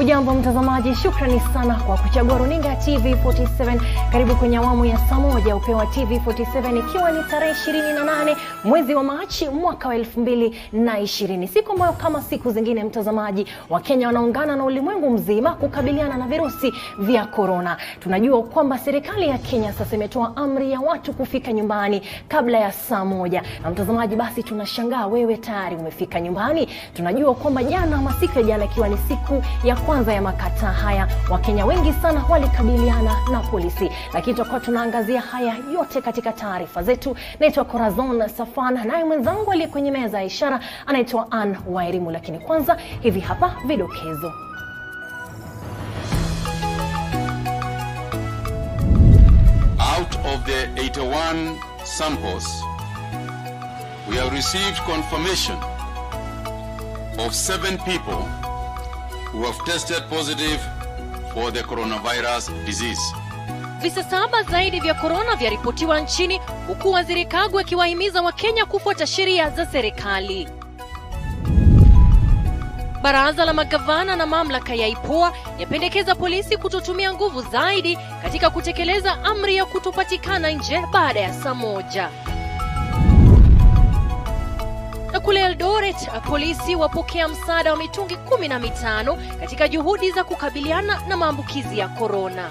Hujambo mtazamaji, shukrani sana kwa kuchagua runinga TV47. Karibu kwenye awamu ya saa moja Upeo Wa TV47, ikiwa ni tarehe 28 mwezi wa Machi mwaka wa 2020. Siku ambayo kama siku zingine mtazamaji, Wakenya wanaungana na ulimwengu mzima kukabiliana na virusi vya corona. Tunajua kwamba serikali ya Kenya sasa imetoa amri ya watu kufika nyumbani kabla ya saa moja. Na mtazamaji, basi tunashangaa wewe tayari umefika nyumbani. Tunajua kwamba jana ama siku ya jana ikiwa ni siku ya kwanza ya makataa haya, Wakenya wengi sana walikabiliana na polisi. Lakini tutakuwa tunaangazia haya yote katika taarifa zetu. Naitwa Corazon Safan, naye mwenzangu aliye kwenye meza ya ishara anaitwa Ann Wairimu. Lakini kwanza hivi hapa vidokezo. Out of the 81 samples, we have received confirmation of 7 people who have tested positive for the coronavirus disease. Visa 7 zaidi vya corona vyaripotiwa nchini, huku Waziri Kagwe akiwahimiza Wakenya kufuata sheria za serikali. Baraza la magavana na mamlaka ya Upeo yapendekeza polisi kutotumia nguvu zaidi katika kutekeleza amri ya kutopatikana nje baada ya saa moja. Na kule Eldoret, polisi wapokea msaada wa mitungi 15 katika juhudi za kukabiliana na maambukizi ya corona.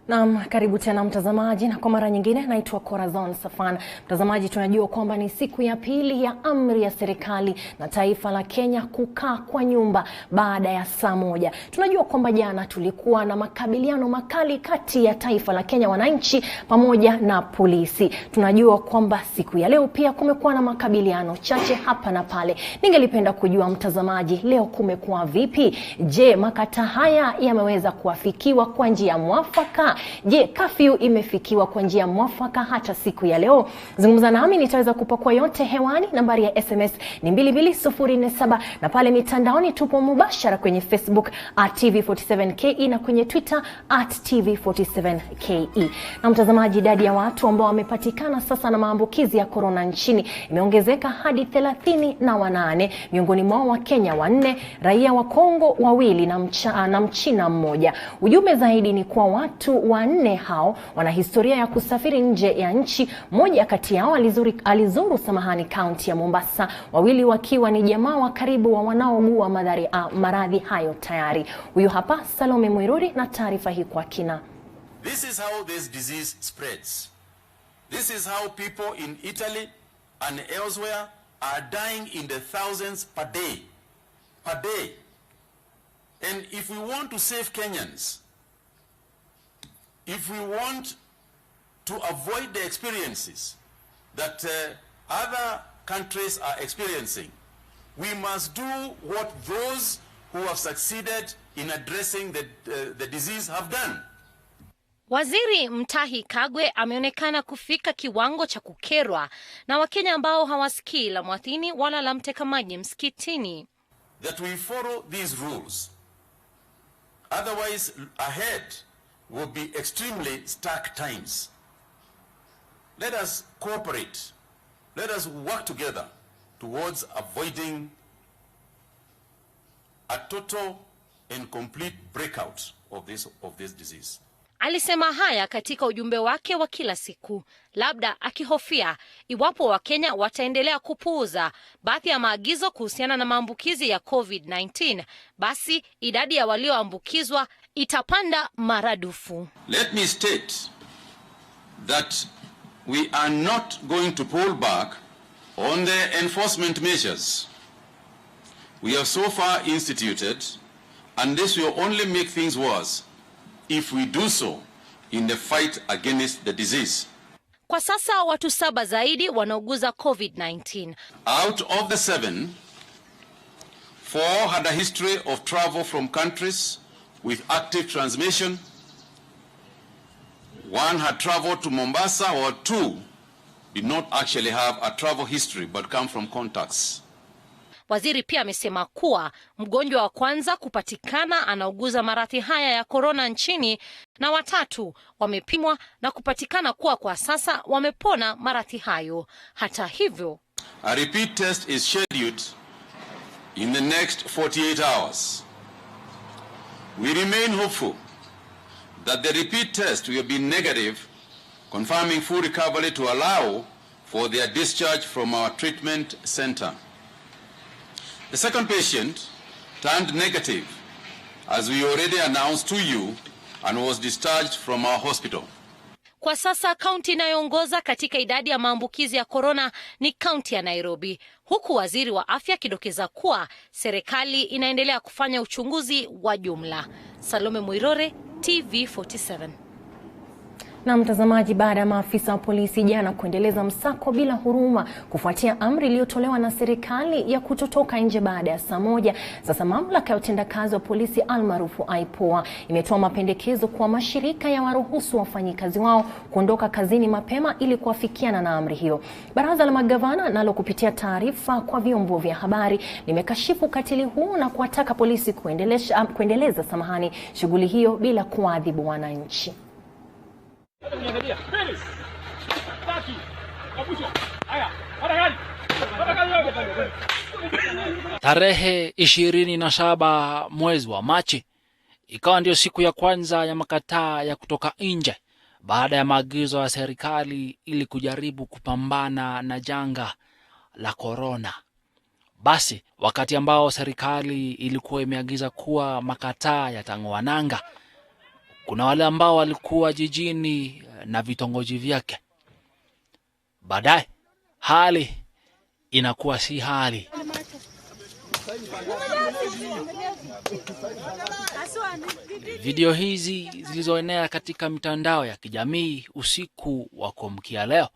Naam, karibu tena mtazamaji, na kwa mara nyingine naitwa Corazon Safan. Mtazamaji, tunajua kwamba ni siku ya pili ya amri ya serikali na taifa la Kenya kukaa kwa nyumba baada ya saa moja. Tunajua kwamba jana tulikuwa na makabiliano makali kati ya taifa la Kenya, wananchi pamoja na polisi. Tunajua kwamba siku ya leo pia kumekuwa na makabiliano chache hapa na pale. Ningelipenda kujua mtazamaji, leo kumekuwa vipi? Je, makataa haya yameweza kuafikiwa kwa njia mwafaka? Je, kafyu imefikiwa kwa njia mwafaka hata siku ya leo? Zungumza nami, nitaweza kupakua yote hewani. Nambari ya SMS ni 22047, na pale mitandaoni tupo mubashara kwenye Facebook @TV47KE na kwenye Twitter @TV47KE. Na mtazamaji, idadi ya watu ambao wamepatikana sasa na maambukizi ya corona nchini imeongezeka hadi 38, miongoni mwao wa Kenya 4, raia wa Kongo 2 na Mchina 1. Ujumbe zaidi ni kwa watu 4 hao wana historia ya kusafiri nje ya nchi. Mmoja kati yao alizuru kaunti ya Mombasa, 2 wakiwa ni jamaa wa karibu wa wanaougua maradhi hayo tayari. Huyu hapa Salome Mwiruri na taarifa hii kwa kina. This is how this disease spreads. This is how people in Italy and elsewhere are dying in the thousands per day. Per day. And if we want to save Kenyans, if we want to avoid the experiences that other countries are experiencing, we must do what those who have succeeded in addressing the disease have done. Waziri Mutahi Kagwe ameonekana kufika kiwango cha kukerwa na Wakenya ambao hawasikii la mwathini wala la mteka maji msikitini. That we follow these rules. Otherwise, ahead will be extremely stark times. Let us cooperate. Let us work together towards avoiding a total and complete breakout of this disease. Alisema haya katika ujumbe wake wa kila siku, labda akihofia iwapo Wakenya wataendelea kupuuza baadhi ya maagizo kuhusiana na maambukizi ya COVID-19, basi idadi ya walioambukizwa itapanda maradufu. Let me state that we are not going to pull back on the enforcement measures we have so far instituted, and this will only make things worse if we do so in the fight against the disease. Kwa sasa watu 7 zaidi wanauguza COVID-19. Out of the 7, 4 had a history of travel from countries with active transmission. 1 had traveled to Mombasa, or 2 did not actually have a travel history but come from contacts. Waziri pia amesema kuwa mgonjwa wa kwanza kupatikana anauguza maradhi haya ya corona nchini, na 3 wamepimwa na kupatikana kuwa kwa sasa wamepona maradhi hayo. Hata hivyo, a repeat test is scheduled in the next 48 hours. We remain hopeful that the repeat test will be negative, confirming full recovery to allow for their discharge from our treatment center. The second patient turned negative, as we already announced to you, and was discharged from our hospital. Kwa sasa kaunti inayoongoza katika idadi ya maambukizi ya korona ni kaunti ya Nairobi, huku waziri wa afya akidokeza kuwa serikali inaendelea kufanya uchunguzi wa jumla. Salome Muirore, TV47. Na mtazamaji, baada ya maafisa wa polisi jana kuendeleza msako bila huruma kufuatia amri iliyotolewa na serikali ya kutotoka nje baada ya saa moja, sasa mamlaka ya utendakazi wa polisi almaarufu IPOA imetoa mapendekezo kwa mashirika ya waruhusu wafanyikazi wao kuondoka kazini mapema ili kuafikiana na amri hiyo. Baraza la magavana nalo kupitia taarifa kwa vyombo vya habari limekashifu ukatili huu na kuwataka polisi kuendeleza shughuli hiyo bila kuadhibu wananchi. Tarehe 27 mwezi wa Machi ikawa ndio siku ya kwanza ya makataa ya kutoka nje baada ya maagizo ya serikali ili kujaribu kupambana na janga la korona. Basi wakati ambao serikali ilikuwa imeagiza kuwa makataa yatang'oa nanga, kuna wale ambao walikuwa jijini na vitongoji vyake. Baadaye hali inakuwa si hali. Video hizi zilizoenea katika mitandao ya kijamii usiku wa kuamkia leo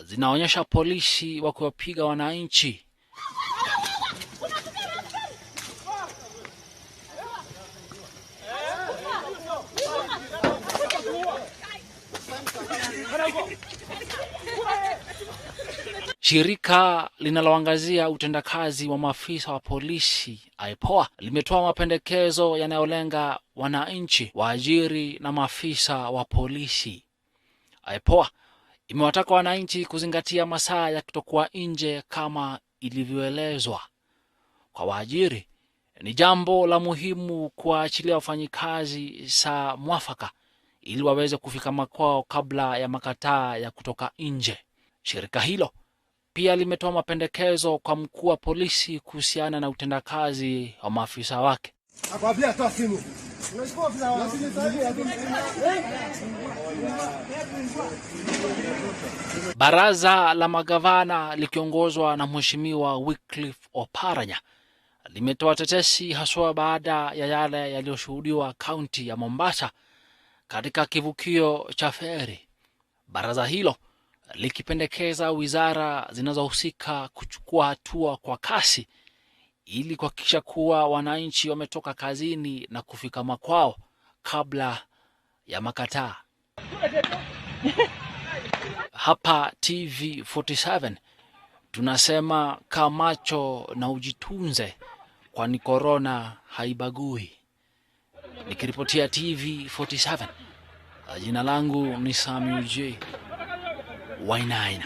zinaonyesha polisi wakiwapiga wananchi. Shirika linaloangazia utendakazi wa maafisa wa polisi IPOA limetoa mapendekezo yanayolenga wananchi, waajiri na maafisa wa polisi. IPOA imewataka wananchi kuzingatia masaa ya kutokuwa nje kama ilivyoelezwa. Kwa waajiri, ni jambo la muhimu kuwaachilia wafanyikazi saa mwafaka ili waweze kufika makwao kabla ya makataa ya kutoka nje. Shirika hilo pia limetoa mapendekezo kwa mkuu wa polisi kuhusiana na utendakazi wa maafisa wake. Baraza la magavana likiongozwa na Mheshimiwa Wycliffe Oparanya limetoa tetesi haswa baada ya yale yaliyoshuhudiwa kaunti ya Mombasa katika kivukio cha feri. Baraza hilo likipendekeza wizara zinazohusika kuchukua hatua kwa kasi ili kuhakikisha kuwa wananchi wametoka kazini na kufika makwao kabla ya makataa. Hapa TV47 tunasema kaa macho na ujitunze, kwani korona haibagui. Nikiripotia TV47, jina langu ni Samuel J. Wainaina.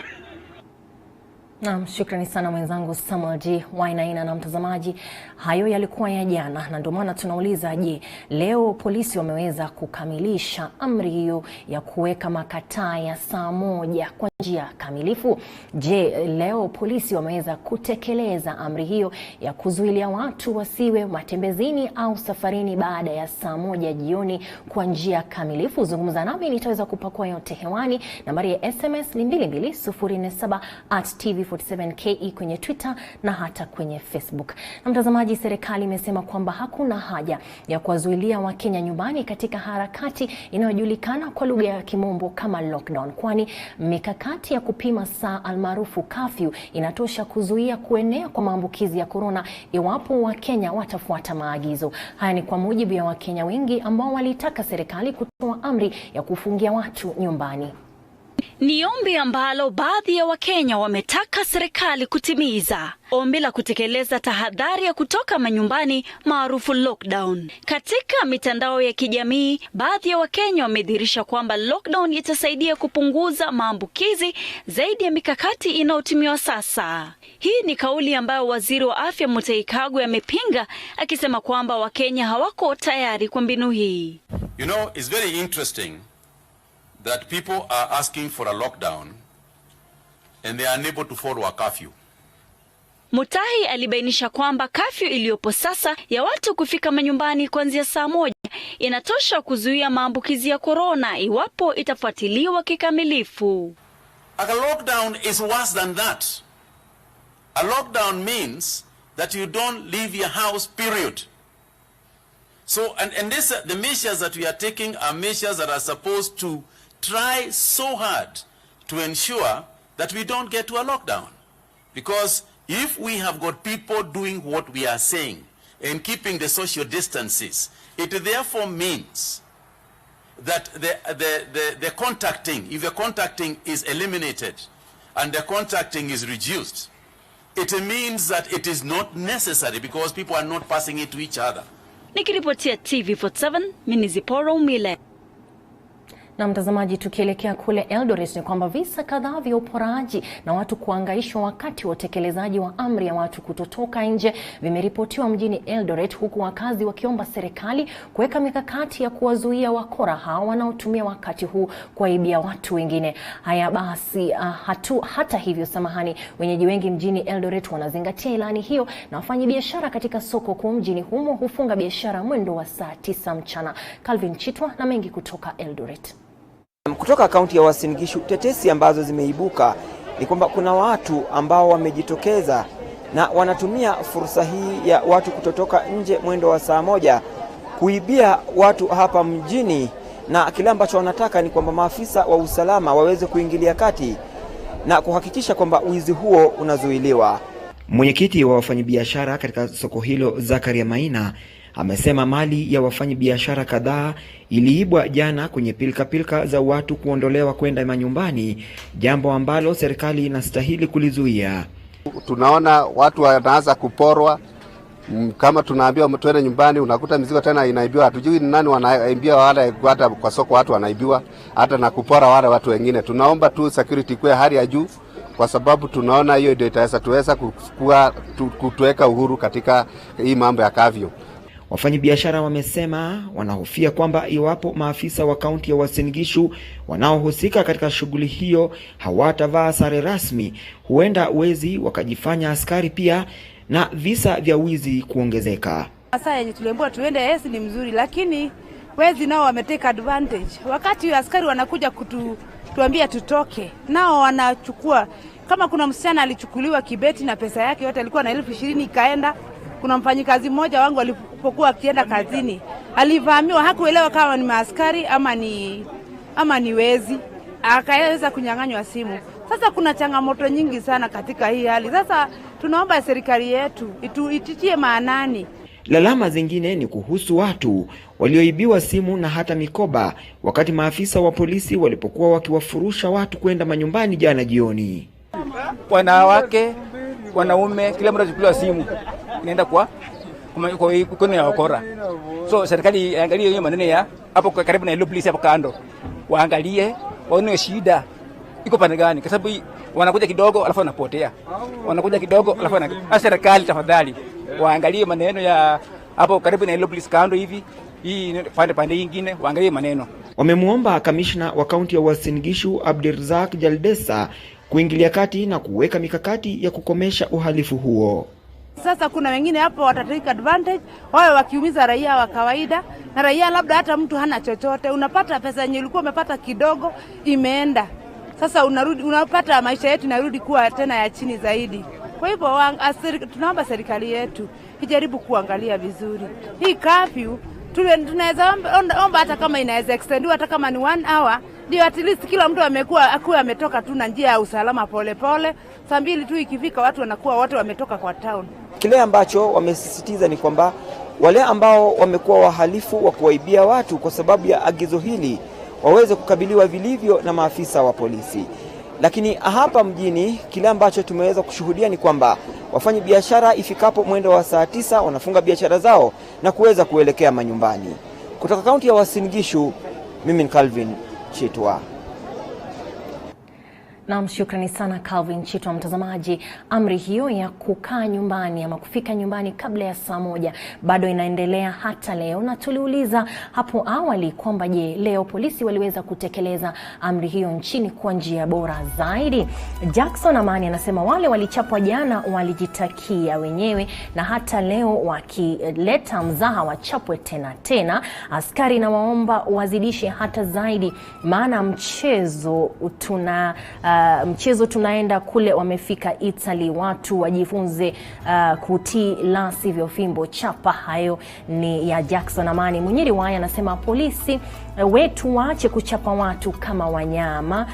Naam, shukrani sana mwenzangu Samuel G. Wainaina. Na mtazamaji, hayo yalikuwa ya jana, na ndio maana tunauliza, je, leo polisi wameweza kukamilisha amri hiyo ya kuweka makataa ya saa moja kwa njia kamilifu? Je, leo polisi wameweza kutekeleza amri hiyo ya kuzuilia watu wasiwe matembezini au safarini baada ya saa moja jioni kwa njia kamilifu? Zungumza nami, nitaweza kupakua yote hewani. Nambari ya SMS ni 22047 @TV47KE kwenye Twitter na hata kwenye Facebook. Na mtazamaji, serikali imesema kwamba hakuna haja ya kuwazuilia Wakenya nyumbani katika harakati inayojulikana kwa lugha ya Kimombo kama lockdown, kwani mikakati ya kupima saa almaarufu curfew inatosha kuzuia kuenea kwa maambukizi ya korona iwapo Wakenya watafuata maagizo. Haya ni kwa mujibu ya Wakenya wengi ambao walitaka serikali kutoa amri ya kufungia watu nyumbani. Ni ombi ambalo baadhi ya Wakenya wametaka serikali kutimiza. Ombi la kutekeleza tahadhari ya kutoka manyumbani maarufu lockdown. Katika mitandao ya kijamii, baadhi ya Wakenya wamedhihirisha kwamba lockdown itasaidia kupunguza maambukizi zaidi ya mikakati inayotumiwa sasa. Hii ni kauli ambayo Waziri wa Afya Mutahi Kagwe amepinga, akisema kwamba Wakenya hawako tayari kwa mbinu hii. You know, it's very interesting that people are asking for a lockdown and they are unable to follow a curfew. Mutahi alibainisha kwamba kafyu iliyopo sasa ya watu kufika manyumbani kuanzia saa 1 inatosha kuzuia maambukizi ya corona iwapo itafuatiliwa kikamilifu. A lockdown is worse than that. A lockdown means that you don't leave your house, period. So, and this, the measures that we are taking are measures that are supposed to try so hard to ensure that we don't get to a lockdown. Because if we have got people doing what we are saying and keeping the social distances, it therefore means that the contacting, if the contacting is eliminated and the contacting is reduced, it means that it is not necessary because people are not passing it to each other. Nikiripotia TV47, mimi Ziporo Umile. Na mtazamaji, tukielekea kule Eldoret ni kwamba visa kadhaa vya uporaji na watu kuangaishwa wakati wa utekelezaji wa amri ya watu kutotoka nje vimeripotiwa mjini Eldoret, huku wakazi wakiomba serikali kuweka mikakati ya kuwazuia wakora hao wanaotumia wakati huu kuwaibia watu wengine. Haya basi, hata hivyo wenyeji wengi mjini Eldoret wanazingatia ilani hiyo, na wafanyabiashara katika soko kuu mjini humo hufunga biashara mwendo wa saa 9 mchana. Calvin Chitwa na mengi kutoka Eldoret. Kutoka kaunti ya Uasin Gishu, tetesi ambazo zimeibuka ni kwamba kuna watu ambao wamejitokeza na wanatumia fursa hii ya watu kutotoka nje mwendo wa saa 1 kuibia watu hapa mjini, na kile ambacho wanataka ni kwamba maafisa wa usalama waweze kuingilia kati na kuhakikisha kwamba wizi huo unazuiliwa. Mwenyekiti wa wafanyabiashara katika soko hilo, Zakaria Maina, amesema mali ya wafanyabiashara kadhaa iliibwa jana kwenye pilka za watu kuondolewa kwenda manyumbani, jambo ambalo serikali inastahili kulizuia. Tunaona watu wanaanza kuporwa, kama tunaambiwa twende nyumbani unakuta mizigo tena inaibiwa. Hatujui ni nani wanaibia wale, hata kwa soko watu wanaibiwa, hata na kupora wale watu wengine. Tunaomba tu security kwa hali ya juu, kwa sababu tunaona hiyo ndio itaweza kutuweka uhuru katika hii mambo ya kavyo. Wafanyabiashara wamesema wanahofia kwamba iwapo maafisa wa kaunti ya Uasin Gishu wanaohusika katika shughuli hiyo hawatavaa sare rasmi, huenda wezi wakajifanya askari pia na visa vya wizi kuongezeka. Sasa yenye tuliambiwa tuende ni mzuri, lakini wezi nao wameteka advantage. Wakati askari wanakuja kutuambia tutoke, nao wanachukua. Kama kuna msichana alichukuliwa kibeti na pesa yake yote, alikuwa na 20,000 ikaenda. Kuna mfanyikazi mmoja wangu alipokuwa akienda kazini, alivamiwa, hakuelewa kama ni maaskari ama ni wezi, akaweza kunyang'anywa simu. Sasa kuna changamoto nyingi sana katika hii hali. Sasa tunaomba serikali yetu ititie maanani. Lalama zingine ni kuhusu watu walioibiwa simu na hata mikoba wakati maafisa wa polisi walipokuwa wakiwafurusha watu kwenda manyumbani jana jioni. Wanawake, wanaume, kila mtu anachukuliwa simu inaenda kwa kuna ya wakora. So serikali angalie hiyo maneno ya hapo karibu na ile police hapo kando. Waangalie waone shida iko pande gani, kwa sababu wanakuja kidogo alafu wanapotea. Wanakuja kidogo alafu wanapotea. Serikali tafadhali waangalie maneno ya hapo karibu na ile police kando hivi. Hii pande nyingine waangalie maneno. Wamemuomba kamishna wa kaunti ya Uasin Gishu Abdirazak Jaldesa kuingilia kati na kuweka mikakati ya kukomesha uhalifu huo. Sasa kuna wengine hapo watatake advantage, wao wakiumiza raia wa kawaida, na raia labda hata mtu hana chochote. Unapata pesa yenye ulikuwa umepata kidogo imeenda. Sasa unapata maisha yetu inarudi kuwa tena ya chini zaidi. Kwa hivyo tunaomba serikali yetu ijaribu kuangalia vizuri. Hii curfew tunaweza omba hata kama inaweza extendiwa hata kama ni 1 hour, ndio at least kila mtu akuwa ametoka tu na njia ya usalama pole. Saa 2 tu ikifika watu wanakuwa wote wametoka kwa town. Kile ambacho wamesisitiza ni kwamba wale ambao wamekuwa wahalifu wa kuwaibia watu kwa sababu ya agizo hili waweze kukabiliwa vilivyo na maafisa wa polisi. Lakini hapa mjini kile ambacho tumeweza kushuhudia ni kwamba wafanyi biashara ifikapo mwendo wa saa 9 wanafunga biashara zao na kuweza kuelekea manyumbani. Kutoka kaunti ya Uasin Gishu, mimi ni Calvin Chitwa. Naam, shukrani sana Calvin Chitwa. Mtazamaji, amri hiyo ya kukaa nyumbani ama kufika nyumbani kabla ya saa 1 bado inaendelea hata leo, na tuliuliza hapo awali kwamba je, leo polisi waliweza kutekeleza amri hiyo nchini kwa njia bora zaidi? Jackson Amani anasema wale walichapwa jana walijitakia wenyewe, na hata leo wakileta mzaha wachapwe tena. Askari na waomba wazidishe hata zaidi, maana mchezo tunaenda kule, wamefika Italy, watu wajifunze kutii, la sivyo fimbo chapa. Hayo ni ya Jackson Amani. Munyiri Waya anasema polisi wetu waache kuchapa watu kama wanyama.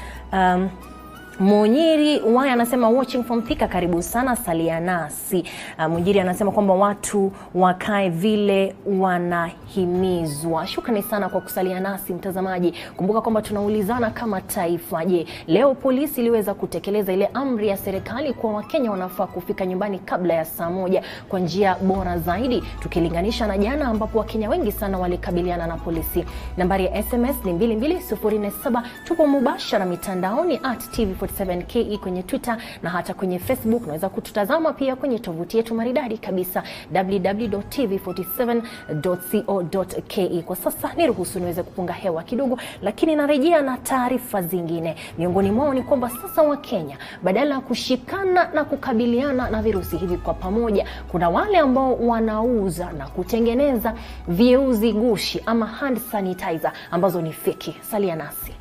Munyiri Waya anasema watching from Thika, karibu sana, salia nasi. Munyiri anasema kwamba watu wakae vile wanahimizwa. Shukrani sana kwa kusalia nasi mtazamaji. Kumbuka kwamba tunaulizana kama taifa, je, leo polisi iliweza kutekeleza ile amri ya serikali kwa Wakenya wanafaa kufika nyumbani kabla ya saa 1 kwa njia bora zaidi, tukilinganisha na jana ambapo Wakenya wengi sana walikabiliana na polisi? Nambari ya SMS ni 22047. Tupo mubashara mitandaoni @TV47KE kwenye Twitter na hata kwenye Facebook. Unaweza kututazama pia kwenye tovuti yetu maridadi kabisa www.tv47.co.ke. Kwa sasa niruhusu niweze kupunga hewa kidogo, lakini narejea na taarifa zingine. Miongoni mwao ni kwamba sasa Wakenya badala ya kushikana na kukabiliana na virusi hivi kwa pamoja, kuna wale ambao wanauza na kutengeneza vieuzi gushi ama hand sanitizer ambazo ni feki. Salia nasi.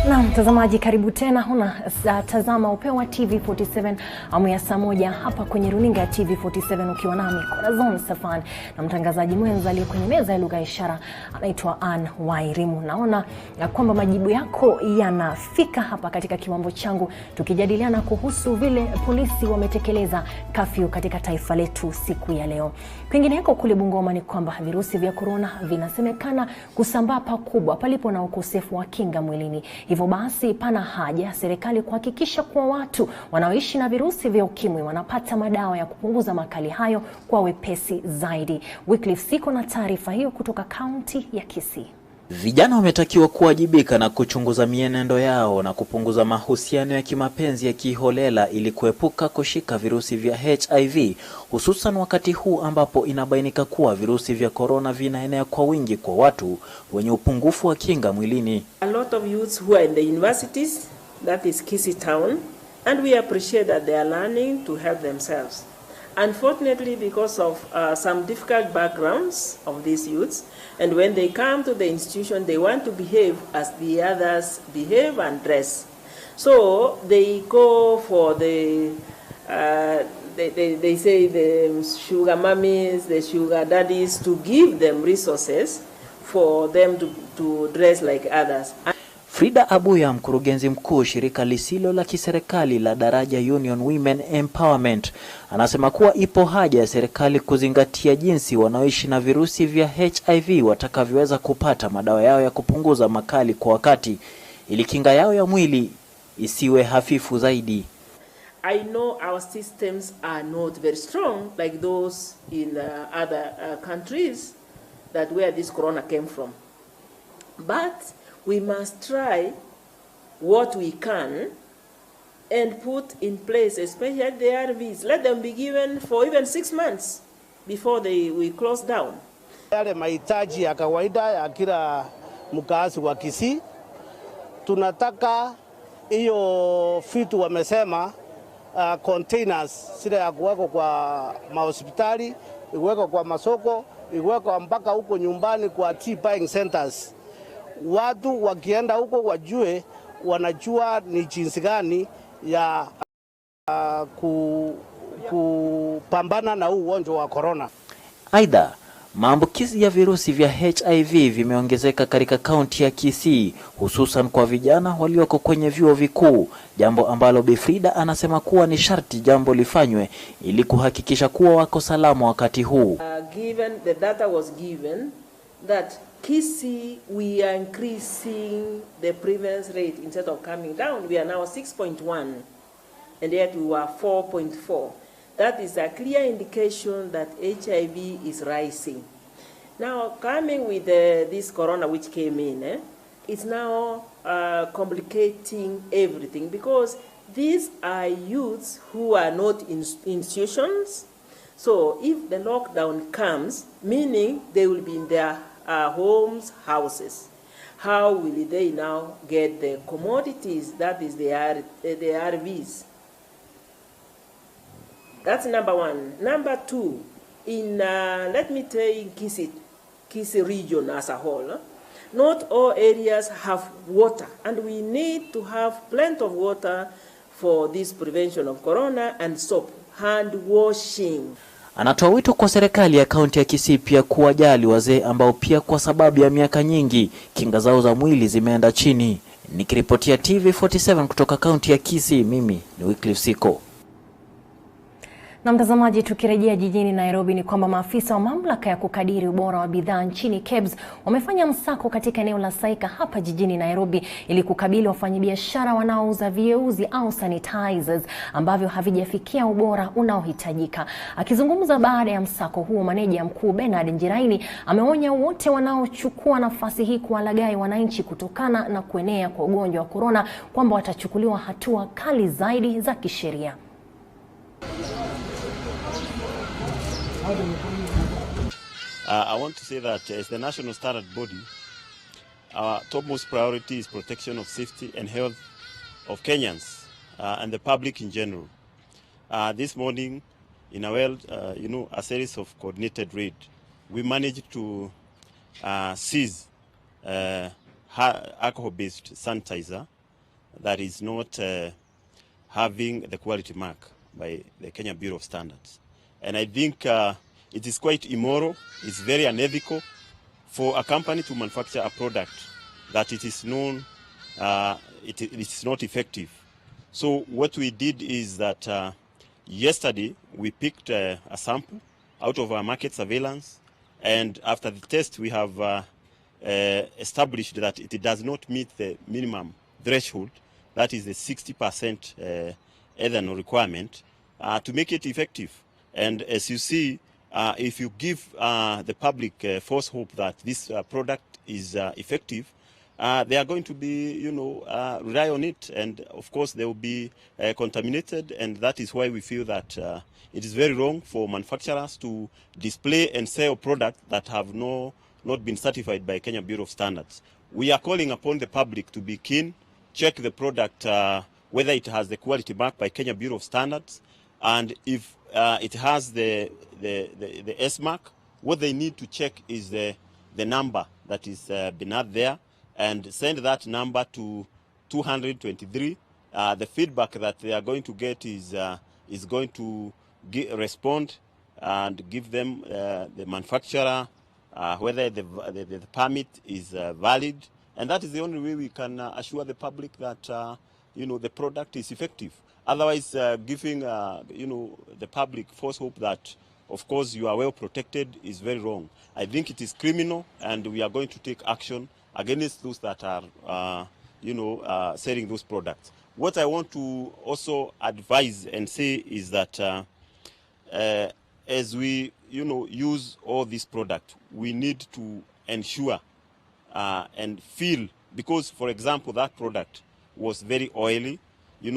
Na mtazamaji, karibu tena. Tazama Upeo wa TV47 amu ya saa 1 hapa kwenye runinga ya TV47 ukiwa nami Corazon Safan na mtangazaji mwenza aliye kwenye meza ya lugha ya ishara anaitwa Ann Wairimu. Naona kwamba majibu yako yanafika hapa katika kiwambo changu, tukijadiliana kuhusu vile polisi wametekeleza kafyu katika taifa letu siku ya leo. Kwingineko kule Bungoma ni kwamba virusi vya corona vinasemekana kusambaa pakubwa palipo na ukosefu wa kinga mwilini. Hivyo basi pana haja serikali kuhakikisha kuwa watu wanaoishi na virusi vya ukimwi wanapata madawa ya kupunguza makali hayo kwa wepesi zaidi. Wycliffe Siko na taarifa hiyo kutoka kaunti ya Kisii. Vijana wametakiwa kuwajibika na kuchunguza mienendo yao na kupunguza mahusiano ya kimapenzi ya kiholela ili kuepuka kushika virusi vya HIV, hususan wakati huu ambapo inabainika kuwa virusi vya corona vinaenea kwa wingi kwa watu wenye upungufu wa kinga mwilini. A lot of youths who are in the universities, that is Kisii town, and we appreciate that they are learning to help themselves. Unfortunately, because of some difficult backgrounds of these youths, and when they come to the institution, they want to behave as the others behave and dress. So they go for the, they say the sugar mummies, the sugar daddies, to give them resources for them to dress like others. Frida Abuya, mkurugenzi mkuu shirika lisilo la kiserikali la Daraja Union Women Empowerment, anasema kuwa ipo haja ya serikali kuzingatia jinsi wanaoishi na virusi vya HIV watakavyoweza kupata madawa yao ya kupunguza makali kwa wakati ili kinga yao ya mwili isiwe hafifu zaidi. I know our systems are not very strong like those in other countries that where this corona came from. But we must try what we can and put in place, especially the ARVs. Let them be given for even 6 months before we close down. Yale mahitaji ya kawaida ya kila mkazi wa Kisii, tunataka hiyo vitu wamesema containers sile ya kuweko kwa mahospitali, iweko kwa masoko, iweko mpaka huko nyumbani kwa tea buying centers. Watu wakienda huko wajue, wanajua ni jinsi gani ya kupambana na ugonjwa wa corona. Aidha, maambukizi ya virusi vya HIV vimeongezeka katika kaunti ya Kisii, hususan kwa vijana walioko kwenye vyuo vikuu, jambo ambalo Bi Frida anasema kuwa ni sharti jambo lifanywe ili kuhakikisha kuwa wako salama wakati huu. Given the data was given that Kisii, we are increasing the prevalence rate instead of coming down. We are now 6.1 and yet we were 4.4. That is a clear indication that HIV is rising. Now, coming with this corona which came in, it's now complicating everything because these are youths who are not in institutions. So if the lockdown comes, meaning they will be in their homes, houses. How will they now get the commodities, that is the ARVs? That's number one. Number two, in let me tell you, Kisii region as a whole, not all areas have water, and we need to have plenty of water for this prevention of corona and soap, hand washing. Anatoa wito kwa serikali ya kaunti ya Kisii pia kuwajali wazee ambao pia kwa sababu ya miaka nyingi kinga zao za mwili zimeenda chini. Nikiripotia TV47 kutoka kaunti ya Kisii, mimi ni Wycliffe Siko. Na mtazamaji, tukirejea jijini Nairobi ni kwamba maafisa wa mamlaka ya kukadiri ubora wa bidhaa nchini KEBS wamefanya msako katika eneo la Saika hapa jijini Nairobi ili kukabili wafanyabiashara wanaouza vieuzi au sanitizers ambavyo havijafikia ubora unaohitajika. Akizungumza baada ya msako huo, meneja mkuu Bernard Njiraini ameonya wote wanaochukua nafasi hii kuwalaghai wananchi kutokana na kuenea kwa ugonjwa wa corona kwamba watachukuliwa hatua kali zaidi za kisheria. I want to say that as the national standard body, our topmost priority is protection of safety and health of Kenyans and the public in general. This morning, in a series of coordinated raid, we managed to seize alcohol-based sanitizer that is not having the quality mark by the Kenya Bureau of Standards. And I think it is quite immoral, it's very unethical for a company to manufacture a product that it is known it is not effective. So what we did is that yesterday we picked a sample out of our market surveillance, and after the test we have established that it does not meet the minimum threshold, that is the 60% ethanol requirement, to make it effective. And as you see, if you give the public false hope that this product is effective, they are going to be, rely on it, and of course they will be contaminated, and that is why we feel that it is very wrong for manufacturers to display and sell products that have not been certified by Kenya Bureau of Standards. We are calling upon the public to be keen, check the product whether it has the quality mark by Kenya Bureau of Standards, and if it has the S mark, what they need to check is the number that is been out there, and send that number to 223. The feedback that they are going to get is going to respond and give them the manufacturer whether the permit is valid, and that is the only way we can assure the public that the product is effective. Otherwise, giving the public false hope that of course you are well protected is very wrong. I think it is criminal, and we are going to take action against those that are selling those products. What I want to also advise and say is that as we use all these products, we need to ensure and feel, because for example that product was very oily,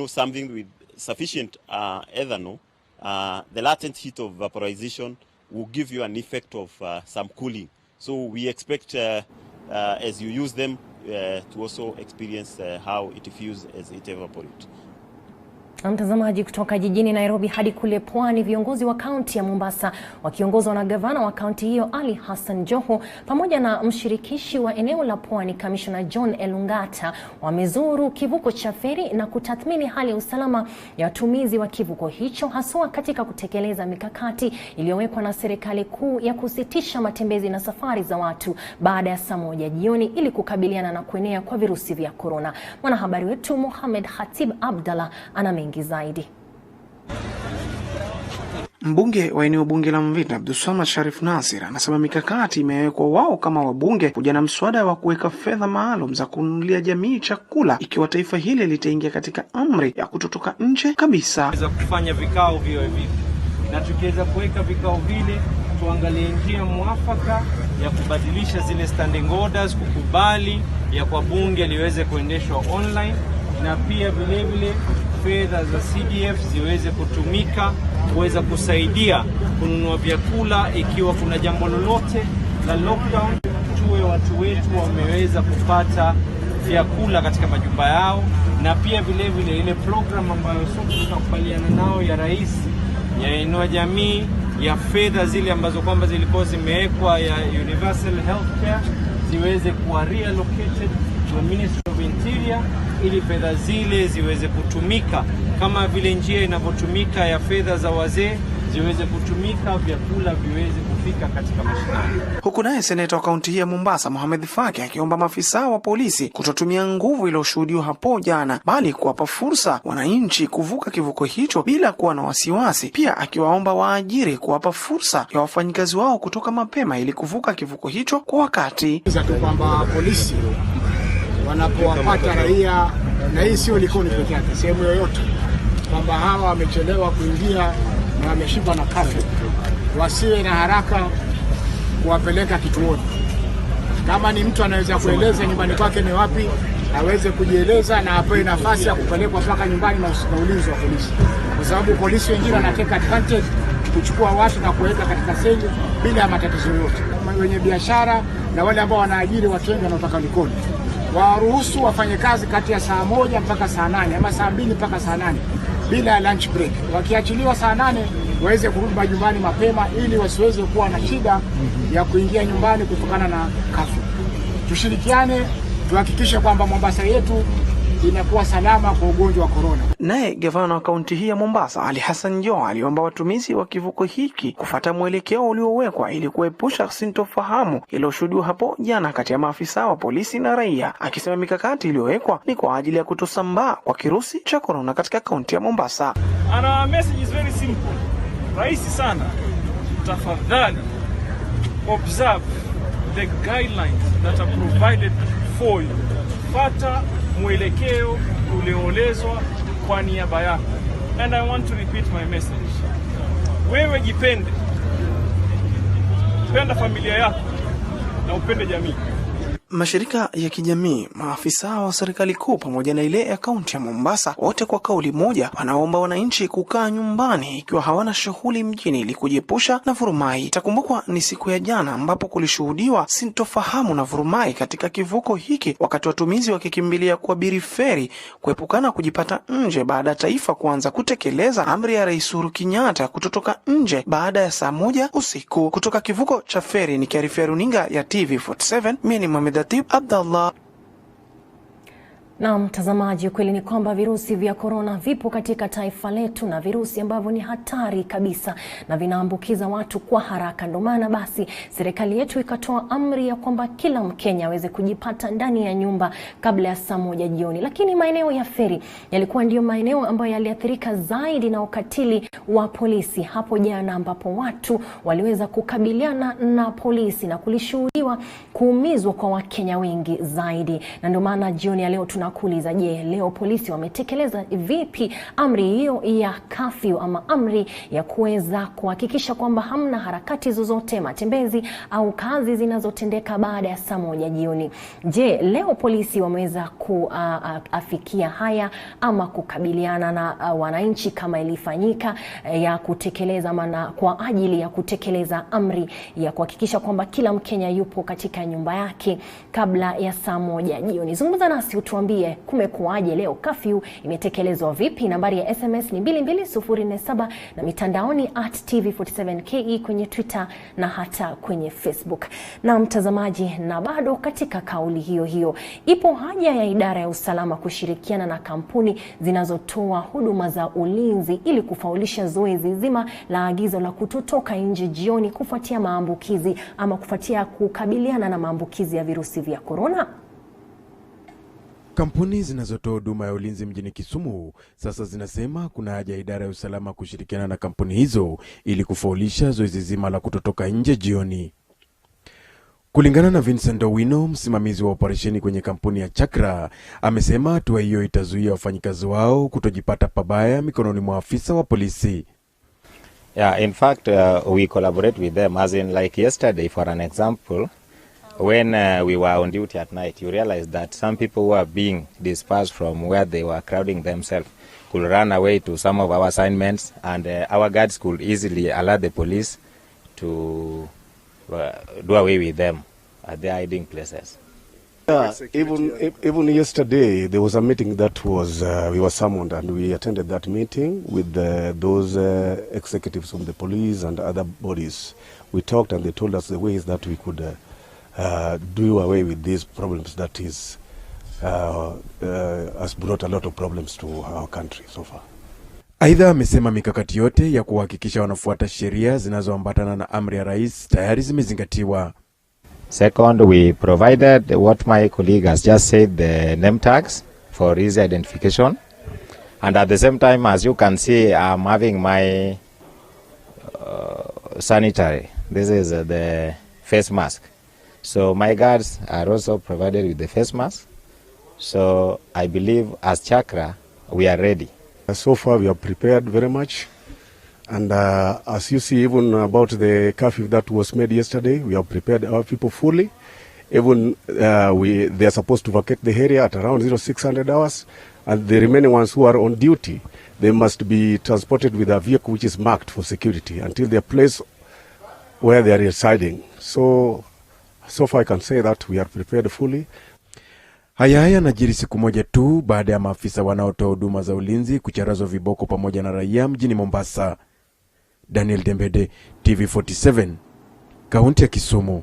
something with sufficient ethanol, the latent heat of vaporization will give you an effect of some cooling. So we expect as you use them to also experience how it feels as it evaporates. Mtazamaji, kutoka jijini Nairobi hadi kule pwani, viongozi wa kaunti ya Mombasa wakiongozwa na gavana wa kaunti hiyo Ali Hassan Joho pamoja na mshirikishi wa eneo la pwani Commissioner John Elungata wamezuru kivuko cha feri na kutathmini hali ya usalama ya watumizi wa kivuko hicho, haswa katika kutekeleza mikakati iliyowekwa na serikali kuu ya kusitisha matembezi na safari za watu baada ya saa 1 jioni ili kukabiliana na kuenea kwa virusi vya corona. Mwanahabari wetu Mohamed Khatib Abdallah ana zaidi. Mbunge wa eneo bunge la Mvita Abdulswamad Sharif Nasir anasema mikakati imewekwa wao kama wabunge kuja na mswada wa kuweka fedha maalum za kununulia jamii chakula ikiwa taifa hili litaingia katika amri ya kutotoka nje kabisa. Za kufanya vikao viwe vipi, na tukiweza kuweka vikao vile tuangalie njia mwafaka ya kubadilisha zile standing orders, kukubali ya kwa bunge liweze kuendeshwa online, na pia vile vile fedha za CDF ziweze kutumika kuweza kusaidia kununua vyakula ikiwa kuna jambo lolote la lockdown, tuwe watu wetu wameweza kupata vyakula katika majumba yao. Na pia vile vile ile program ambayo sote tutakubaliana nao ya rais ya Inua Jamii, ya fedha zile ambazo kwamba zilikuwa zimewekwa ya universal healthcare ziweze kuwa reallocated to Ministry of Interior ili fedha zile ziweze kutumika kama vile njia inavyotumika ya fedha za wazee ziweze kutumika, vyakula viweze kufika katika mashinani. Huku naye seneta wa kaunti hii ya Mombasa Mohamed Faki akiomba maafisa wa polisi kutotumia nguvu iliyoshuhudiwa hapo jana, bali kuwapa fursa wananchi kuvuka kivuko hicho bila kuwa na wasiwasi. Pia akiwaomba waajiri kuwapa fursa ya wafanyikazi wao kutoka mapema ili kuvuka kivuko hicho kwa wakati. Kwamba polisi wanapowapata raia, na hii sio Likoni pekee yake, sehemu yoyote, kwamba hawa wamechelewa kuingia na wameshiba na kafe, wasiwe na haraka kuwapeleka kituoni. Kama ni mtu anaweza kueleza nyumbani kwake ni wapi, aweze kujieleza na apewe nafasi ya kupelekwa mpaka nyumbani na ulinzi wa polisi, kwa sababu polisi wengine wanateka advantage kuchukua watu na kuweka katika seli bila matatizo yote. Wenye biashara na wale ambao wanaajiri watu wengi wanaotaka Likoni waruhusu wafanye kazi kati ya saa 1 mpaka saa 8 ama saa 2 mpaka saa 8 bila lunch break. Wakiachiliwa saa 8 waweze kurudi majumbani mapema ili wasiweze kuwa na shida ya kuingia nyumbani kutokana na kafyu. Tushirikiane tuhakikishe kwamba Mombasa yetu inakuwa salama kwa ugonjwa wa corona. Naye gavana wa kaunti hii ya Mombasa Ali Hassan Joho aliomba watumizi wa kivuko hiki kufuata mwelekeo uliowekwa ili kuepusha sintofahamu iliyoshuhudiwa hapo jana kati ya maafisa wa polisi na raia, akisema mikakati iliyowekwa ni kwa ajili ya kutosambaa kwa kirusi cha corona katika kaunti ya Mombasa. And our message is very simple. Rahisi sana. Tafadhali observe the guidelines that are provided for you. Fata mwelekeo ulioelezwa kwa niaba yako. And I want to repeat my message. Wewe jipende. penda familia yako na upende jamii. Mashirika ya kijamii, maafisa wa serikali kuu pamoja na ile ya kaunti ya Mombasa, wote kwa kauli moja wanaomba wananchi kukaa nyumbani ikiwa hawana shughuli mjini ili kujiepusha na vurumai. Itakumbukwa ni siku ya jana ambapo kulishuhudiwa sintofahamu na vurumai katika kivuko hiki, wakati watumizi wakikimbilia kuabiri feri kuepukana kujipata nje baada ya taifa kuanza kutekeleza amri ya Rais Uhuru Kenyatta kutotoka nje baada ya saa 1 usiku. Kutoka kivuko cha feri nikiarifia runinga ya TV47, mimi ni Mohamed Abdallah. Na mtazamaji, kweli ni kwamba virusi vya korona vipo katika taifa letu, na virusi ambavyo ni hatari kabisa na vinaambukiza watu kwa haraka. Ndio maana basi serikali yetu ikatoa amri ya kwamba kila Mkenya aweze kujipata ndani ya nyumba kabla ya saa 1 jioni. Lakini maeneo ya feri yalikuwa ndio maeneo ambayo yaliathirika zaidi na ukatili wa polisi hapo jana, ambapo watu waliweza kukabiliana na polisi na kulishuhudiwa kuumizwa kwa Wakenya wengi zaidi. Na ndio maana jioni ya leo tunakuuliza, je, leo polisi wametekeleza vipi amri hiyo ya curfew, ama amri ya kuweza kuhakikisha kwamba hamna harakati zozote, matembezi au kazi zinazotendeka baada ya saa 1 jioni? Je, leo polisi wameweza kuafikia haya ama kukabiliana na wananchi kama ilifanyika ya kutekeleza kwa ajili ya kutekeleza amri ya kuhakikisha kwamba kila Mkenya yupo katika nyumba yake kabla ya saa 1 jioni? Zungumza nasi utuambie kumekuaje leo, curfew imetekelezwa vipi? Nambari ya SMS ni 22047 na mitandaoni @TV47KE kwenye Twitter na hata kwenye Facebook. Na mtazamaji, na bado katika kauli hiyo hiyo, ipo haja ya idara ya usalama kushirikiana na kampuni zinazotoa huduma za ulinzi ili kufaulisha zoezi zima la agizo la kutotoka nje jioni kufuatia maambukizi ama kufuatia kukabiliana na maambukizi ya virusi vya korona. Kampuni zinazotoa huduma ya ulinzi mjini Kisumu sasa zinasema kuna haja ya idara ya usalama kushirikiana na kampuni hizo ili kufaulisha zoezi zima la kutotoka nje jioni. Kulingana na Vincent Owino, msimamizi wa operesheni kwenye kampuni ya Chakra, amesema hatua hiyo itazuia wafanyikazi wao kutojipata pabaya mikononi mwa afisa wa polisi. Yeah, in fact, we collaborate with them, as in like yesterday, for an example. When we were on duty at night, you realize that some people who are being dispersed from where they were crowding themselves could run away to some of our assignments, and our guards could easily alert the police to do away with them at their hiding places. Even yesterday, there was a meeting that was, we were summoned, and we attended that meeting with those executives from the police and other bodies. We talked and they told us the ways that we could do away with these problems that has brought a lot of problems to our country so far. Aidha, amesema mikakati yote ya kuhakikisha wanafuata sheria zinazoambatana na amri ya rais tayari zimezingatiwa. Second, we provided what my colleague has just said, the name tags for easy identification. And at the same time, as you can see, I'm having my sanitary. This is the face mask. So my guards are also provided with the face mask. So I believe as Chakra, we are ready. So far we are prepared very much. And as you see, even about the curfew that was made yesterday, we have prepared our people fully. Even they are supposed to vacate the area at around 0600 hours. And the remaining ones who are on duty, they must be transported with a vehicle which is marked for security until their place where they are residing. So far I can say that we are prepared fully. Haya yanajiri siku moja tu baada ya maafisa wanaotoa huduma za ulinzi kucharazwa viboko pamoja na raia mjini Mombasa. Daniel Dembede, TV47, kaunti ya Kisumu.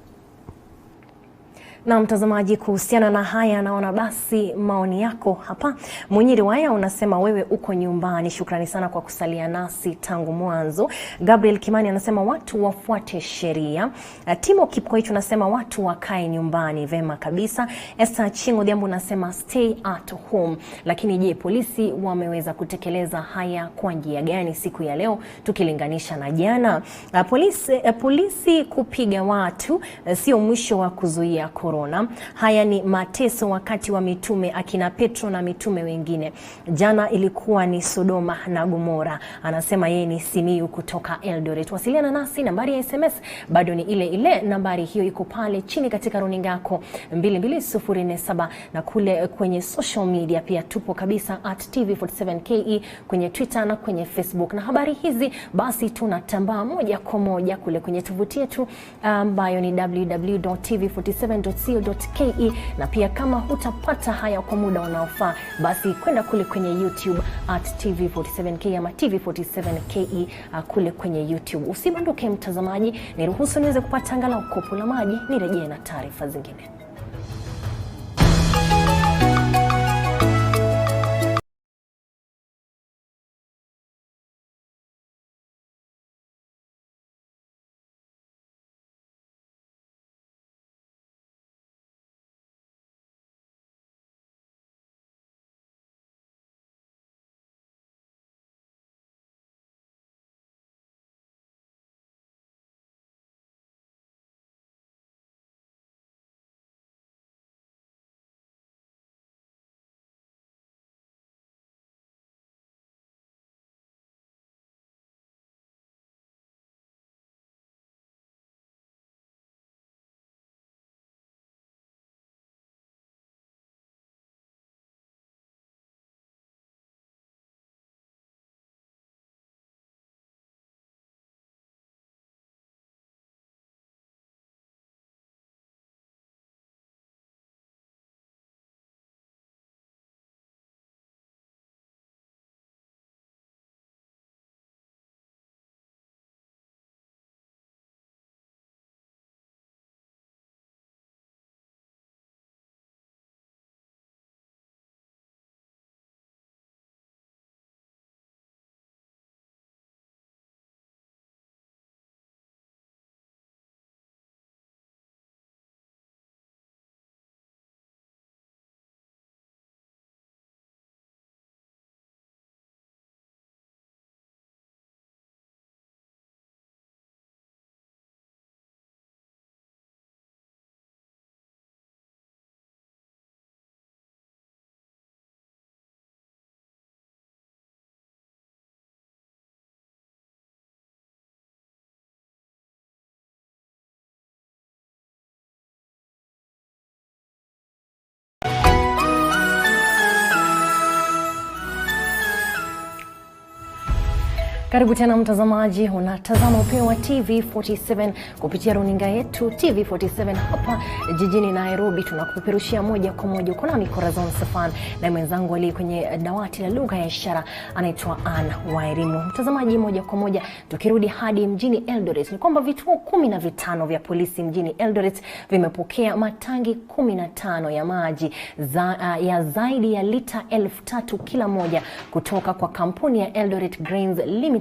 Na mtazamaji, kuhusiana na haya naona basi maoni yako hapa. Mwenyiri waya unasema wewe uko nyumbani, shukrani sana kwa kusalia nasi tangu mwanzo. Gabriel Kimani anasema watu wafuate sheria. Timo Kipkoich unasema watu wakae nyumbani, vema kabisa. Esther Chingo Diambo unasema stay at home. Lakini je, polisi wameweza kutekeleza haya kwa njia gani siku ya leo tukilinganisha na jana? Polisi kupiga watu sio mwisho wa kuzuia korona. korona. Haya ni mateso wakati wa mitume akina Petro na mitume wengine. Jana ilikuwa ni Sodoma na Gomora. Anasema yeye ni Simiyu kutoka Eldoret. Wasiliana nasi, nambari ya SMS bado ni ile ile, nambari hiyo iko pale chini katika runinga yako 22047, na kule kwenye social media pia tupo kabisa @TV47KE kwenye Twitter na kwenye Facebook. Na habari hizi basi tunatambaa moja kwa moja kule kwenye tovuti yetu ambayo ni www.tv47.co.ke, na pia kama hutapata haya kwa muda unaofaa basi kwenda kule kwenye YouTube @TV47KE ama TV47KE kule kwenye YouTube. Usibanduke mtazamaji, niruhusu niweze kupata angalau kopo la maji nirejee na taarifa zingine. Karibu tena mtazamaji, unatazama Upeo wa TV47 kupitia runinga yetu TV47 hapa jijini Nairobi. Tunakupeperushia moja kwa moja. Uko nami Corazon Safan na mwenzangu ali kwenye dawati la lugha ya ishara anaitwa Ann Wairimu. Mtazamaji, moja kwa moja tukirudi hadi mjini Eldoret, ni kwamba vituo 15 vya polisi mjini Eldoret vimepokea matangi 15 ya maji ya zaidi ya lita 3,000 kila moja kutoka kwa kampuni ya Eldoret Grains Limited,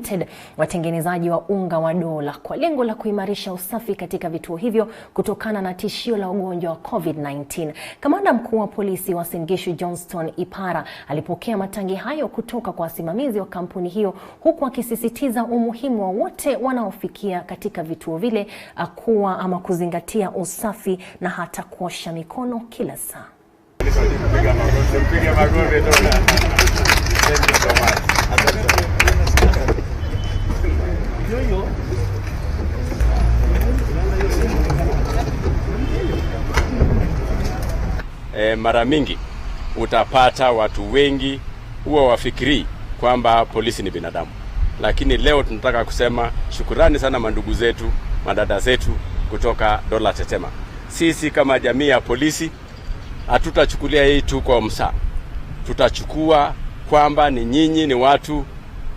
watengenezaji wa unga wa dola, kwa lengo la kuimarisha usafi katika vituo hivyo kutokana na tishio la ugonjwa wa COVID-19. Kamanda mkuu wa polisi wa Uasin Gishu Johnston Ipara alipokea matangi hayo kutoka kwa wasimamizi wa kampuni hiyo, huku akisisitiza umuhimu wa wote wanaofikia katika vituo vile kuwa ama kuzingatia usafi na hata kuosha mikono kila saa. Mara mingi utapata watu wengi huwa wafikiri kwamba polisi ni binadamu, lakini leo tunataka kusema shukurani sana mandugu zetu, madada zetu kutoka Dola Tetema. Sisi kama jamii ya polisi hatutachukulia hii tu kwa msaa, tutachukua kwamba ni nyinyi ni watu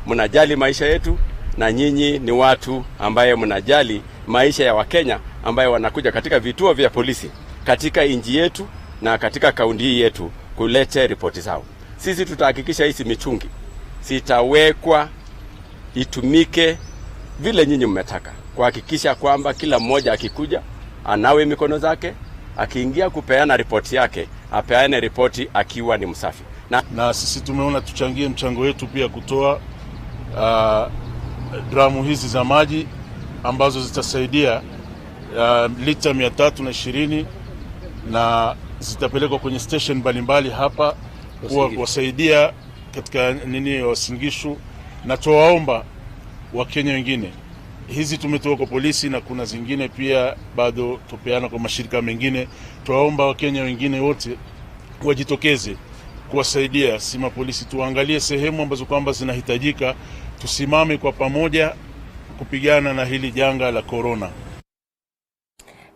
mnajali maisha yetu, na nyinyi ni watu ambaye mnajali maisha ya Wakenya ambaye wanakuja katika vituo vya polisi katika inji yetu na katika kaunti hii yetu kulete ripoti zao. Sisi tutahakikisha hizi mitungi sitawekwa itumike vile nyinyi mmetaka, kuhakikisha kwamba kila mmoja akikuja anawe mikono zake, akiingia kupeana ripoti yake apeane ripoti akiwa ni msafi. Na sisi tumeona tuchangie mchango wetu pia kutoa dramu hizi za maji ambazo zitasaidia lita 320 na zitapelekwa kwenye station mbalimbali hapa kuwasaidia katika Uasin Gishu, na tuwaomba Wakenya wengine. Hizi tumetoa kwa polisi na kuna zingine pia bado tupeana kwa mashirika mengine. Tuwaomba Wakenya wengine wote wajitokeze kuwasaidia sima polisi. Tuangalie sehemu ambazo kwamba zinahitajika, tusimame kwa pamoja kupigana na hili janga la corona.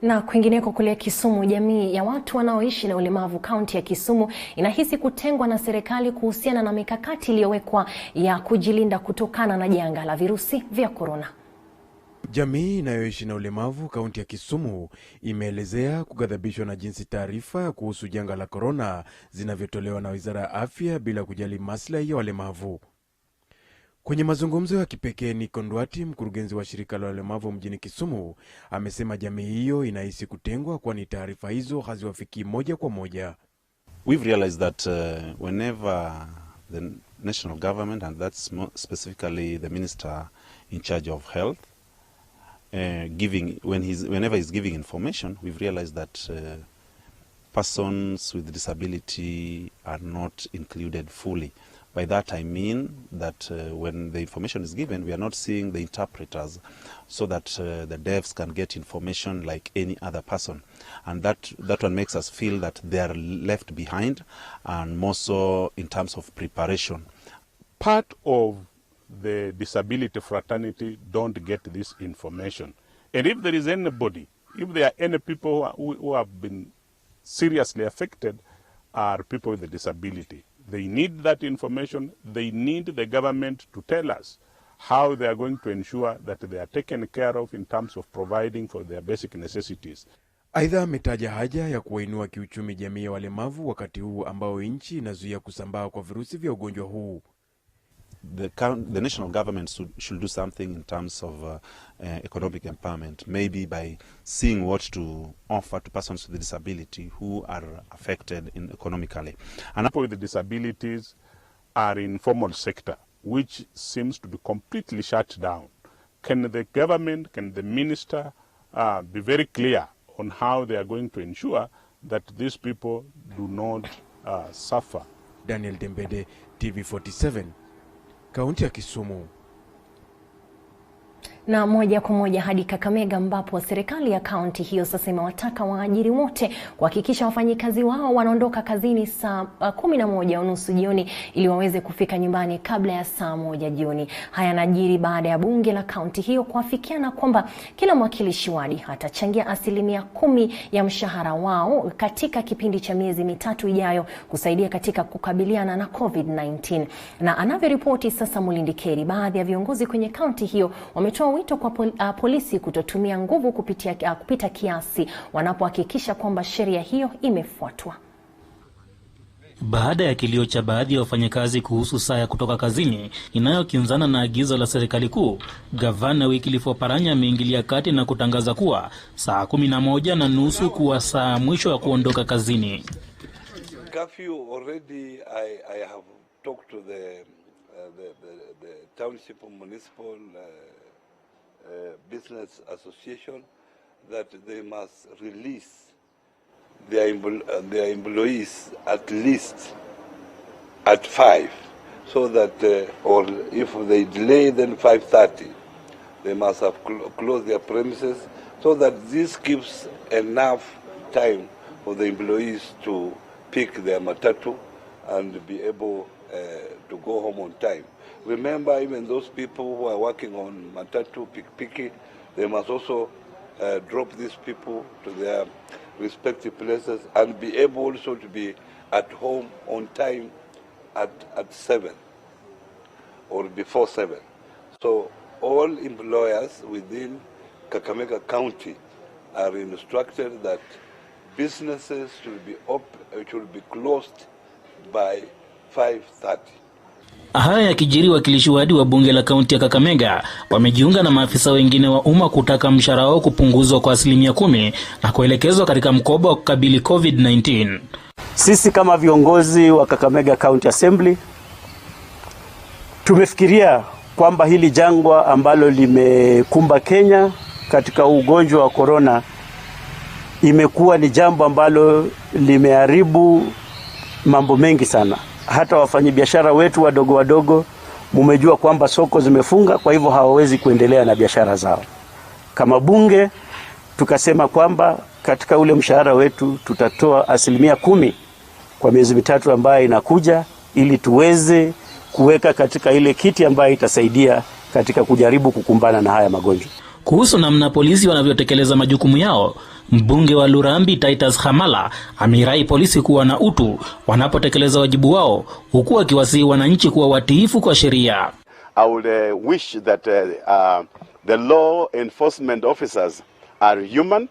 Na kwingineko kule Kisumu, jamii ya watu wanaoishi na ulemavu kaunti ya Kisumu inahisi kutengwa na serikali kuhusiana na mikakati iliyowekwa ya kujilinda kutokana na janga la virusi vya corona. Jamii inayoishi na ulemavu kaunti ya Kisumu imeelezea kughadhabishwa na jinsi taarifa kuhusu janga la corona zinavyotolewa na Wizara ya Afya bila kujali maslahi ya walemavu. Kwenye mazungumzo ya kipekee, Nick Ndwati, mkurugenzi wa shirika la walemavu mjini Kisumu, amesema jamii hiyo inahisi kutengwa kwani taarifa hizo haziwafikii moja kwa moja. We've realized that whenever the national government, and that's specifically the minister in charge of health, whenever he's giving information, we've realized that persons with disability are not included fully. By that I mean that when the information is given, we are not seeing the interpreters so that the deafs can get information like any other person. And that one makes us feel that they are left behind, and more so in terms of preparation. Part of the disability fraternity don't get this information. And if there is anybody, if there are any people who have been seriously affected, are people with a disability. They need that information. They need the government to tell us how they are going to ensure that they are taken care of in terms of providing for their basic necessities. Aidha, ametaja haja ya kuwainua kiuchumi jamii ya walemavu wakati huu ambao nchi inazuia kusambaa kwa virusi vya ugonjwa huu. The national government should do something in terms of economic empowerment, maybe by seeing what to offer to persons with disability who are affected economically. And people with disabilities are in formal sector, which seems to be completely shut down. Can the government, can the minister be very clear on how they are going to ensure that these people do not suffer? Daniel Dembede, TV47, kaunti ya Kisumu. Na moja kwa moja hadi Kakamega ambapo serikali ya kaunti hiyo sasa imewataka waajiri wote kuhakikisha wafanyikazi wao wanaondoka kazini saa 11:30 jioni ili waweze kufika nyumbani kabla ya saa 1 jioni. Haya yanajiri baada ya bunge la kaunti hiyo kuafikiana kwamba kila mwakilishi wadi atachangia 10% ya mshahara wao katika kipindi cha miezi 3 ijayo kusaidia katika kukabiliana na COVID-19. Na anavyoripoti sasa Mulindikeri, baadhi ya viongozi kwenye kaunti hiyo wametoa wito kwa polisi kutotumia nguvu kupita kiasi wanapohakikisha kwamba sheria hiyo imefuatwa. Baada ya kilio cha baadhi ya wafanyakazi kuhusu saa ya kutoka kazini inayokinzana na agizo la serikali kuu, Gavana Wycliffe Oparanya ameingilia kati na kutangaza kuwa saa 11:30 kuwa saa mwisho ya kuondoka kazini. Curfew already I have talked to the township municipal business association that they must release their employees at least at 5, so that or if they delay then 5:30 they must have closed their premises, so that this gives enough time for the employees to pick their matatu and be able to go home on time. Remember, even those people who are working on matatu, piki, they must also drop these people to their respective places and be able also to be at home on time at 7 or before 7. So all employers within Kakamega County are instructed that businesses should be closed by 5:30. Haya yakijiri, wakilishi wadi wa bunge la kaunti ya Kakamega wamejiunga na maafisa wengine wa umma kutaka mshahara wao kupunguzwa kwa 10% na kuelekezwa katika mkoba wa kukabili COVID-19. Sisi kama viongozi wa Kakamega County Assembly tumefikiria kwamba hili jangwa ambalo limekumba Kenya katika ugonjwa wa corona imekuwa ni jambo ambalo limeharibu mambo mengi sana. Hata wafanyabiashara wetu wadogo mumejua kwamba soko zimefunga, kwa hivyo hawawezi kuendelea na biashara zao. Kama bunge tukasema kwamba katika ule mshahara wetu tutatoa 10% kwa miezi mitatu ambayo inakuja, ili tuweze kuweka katika ile kiti ambayo itasaidia katika kujaribu kukumbana na haya magonjwa. Kuhusu namna polisi wanavyotekeleza majukumu yao, mbunge wa Lurambi Titus Hamala amirai polisi kuwa na utu wanapotekeleza wajibu wao, huku akiwasihi wananchi kuwa watiifu kwa sheria. I would wish that the law enforcement officers are human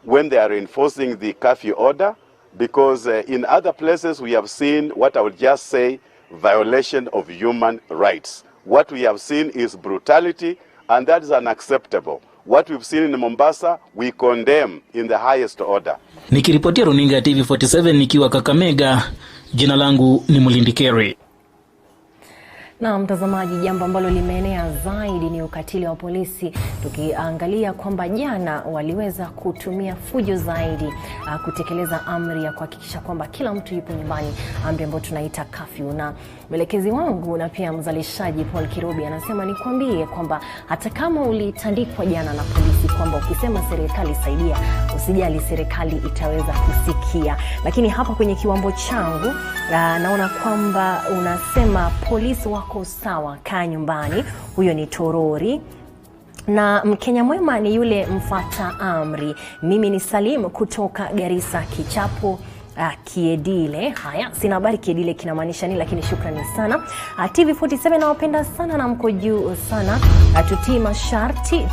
when they are enforcing the curfew order, because in other places we have seen what I would just say violation of human rights. What we have seen is brutality, and that is unacceptable. What we've seen in Mombasa, we condemn in the highest order. Nikiripotia runinga TV47 nikiwa Kakamega, jina langu ni Mulindi Kerry. Na mtazamaji, jambo ambalo limeenea zaidi ni ukatili wa polisi, tukiangalia kwamba jana waliweza kutumia fujo zaidi kutekeleza amri ya kuhakikisha kwamba kila mtu yupo nyumbani, amri ambayo tunaita curfew. Na mwelekezi wangu na pia mzalishaji Paul Kirobi anasema nikwambie kwamba hata kama ulitandikwa jana na polisi kwamba ukisema serikali saidia, usijali, serikali itaweza kusikia. Lakini hapa kwenye kiwambo changu naona kwamba unasema polisi wako sawa, kaa nyumbani. Huyo ni Torori. Na Mkenya mwema ni yule mfata amri. Mimi ni Salim kutoka Garissa, kichapo Kiedile. Haya, sina habari Kiedile kinamaanisha nini, lakini shukrani sana. TV47 nawapenda sana na mko juu sana. Tutii masharti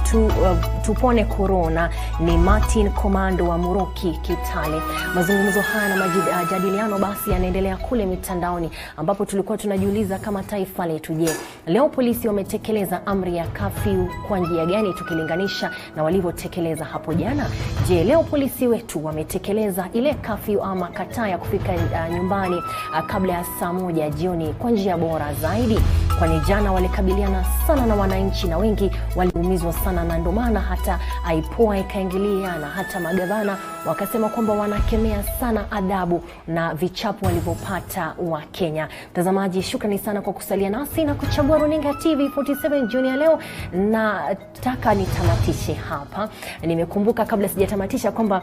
tupone corona. Ni Martin Komando wa Muroki, Kitale. Mazungumzo haya na majadiliano basi yanaendelea kule mitandaoni, ambapo tulikuwa tunajiuliza kama taifa letu, je, leo polisi wametekeleza amri ya curfew kwa njia gani tukilinganisha na walivyotekeleza hapo jana? Je, leo polisi wetu wametekeleza ile curfew ama kataa ya kufika nyumbani kabla ya saa 1 jioni kwa njia bora zaidi? Kwani jana walikabiliana sana na wananchi na wengi waliumizwa sana, na ndio maana hata IPOA ikaingilia na hata magavana wakasema kwamba wanakemea sana adhabu na vichapo walivyopata wa Kenya. Mtazamaji, shukrani sana kwa kusalia nasi na kuchagua runinga TV47 jioni ya leo. Na nataka nitamatishe hapa. Nimekumbuka kabla sijatamatisha kwamba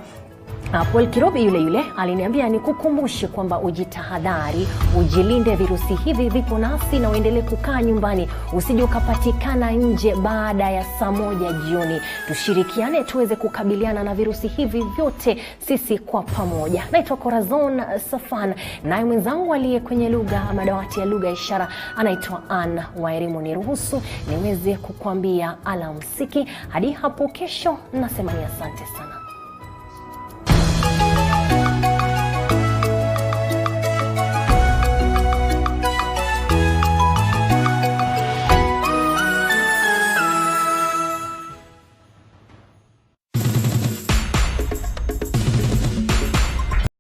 Paul Kirobi yule aliniambia nikukumbushe kwamba ujitahadhari, ujilinde, virusi hivi vipo nasi na uendelee kukaa nyumbani, usije ukapatikana nje baada ya saa 1 jioni. Tushirikiane tuweze kukabiliana na virusi hivi vyote sisi kwa pamoja. Naitwa Corazon Safan, naye mwenzangu aliye kwenye madawati ya lugha ishara anaitwa Ann Wairimu. Niruhusu niweze kukuambia alamsiki hadi hapo kesho. Nasema ni asante sana.